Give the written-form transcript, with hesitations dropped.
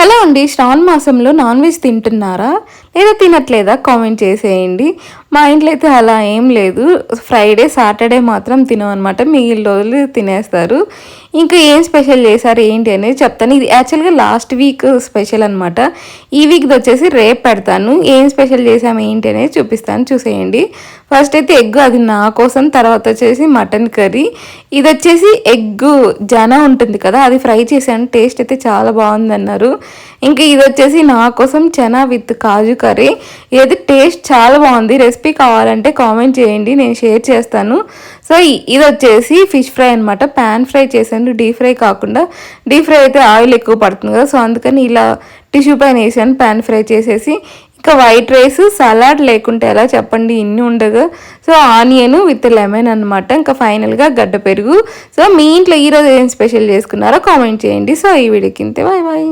Hello అండి, శ్రావణ మాసంలో non veg తింటున్నారా లేదా తినట్లేదా కామెంట్ చేసేయండి. మా ఇంట్లో అయితే అలా ఏం లేదు. ఫ్రైడే సాటర్డే మాత్రం తినం అనమాట, మిగిలిన రోజులు తినేస్తారు. ఇంకా ఏం స్పెషల్ చేశారు ఏంటి అనేది చెప్తాను. ఇది యాక్చువల్గా లాస్ట్ వీక్ స్పెషల్ అనమాట. ఈ వీక్ది వచ్చేసి రేపు పెడతాను. ఏం స్పెషల్ చేసాము ఏంటి అనేది చూపిస్తాను, చూసేయండి. ఫస్ట్ అయితే ఎగ్, అది నా కోసం. తర్వాత వచ్చేసి మటన్ కర్రీ. ఇది వచ్చేసి ఎగ్ జన ఉంటుంది కదా, అది ఫ్రై చేశాను. టేస్ట్ అయితే చాలా బాగుంది అన్నారు. ఇంకా ఇది వచ్చేసి నా కోసం చనా విత్ కాజు కర్రీ. ఇది టేస్ట్ చాలా బాగుంది. రెసిపీ కావాలంటే కామెంట్ చేయండి, నేను షేర్ చేస్తాను. సో ఇది వచ్చేసి ఫిష్ ఫ్రై అనమాట. ప్యాన్ ఫ్రై చేశాను, డీప్ ఫ్రై కాకుండా. డీప్ ఫ్రై అయితే ఆయిల్ ఎక్కువ పడుతుంది కదా, సో అందుకని ఇలా టిష్యూ పైన వేసాను ప్యాన్ ఫ్రై చేసేసి. ఇంకా వైట్ రైస్, సలాడ్ లేకుంటే ఎలా చెప్పండి, ఇన్ని ఉండగా. సో ఆనియన్ విత్ లెమన్ అనమాట. ఇంకా ఫైనల్గా గడ్డ పెరుగు. సో మీ ఇంట్లో ఈరోజు ఏం స్పెషల్ చేసుకున్నారో కామెంట్ చేయండి. సో ఈ వీడియోకి ఇంతే, బాయ్ బాయ్.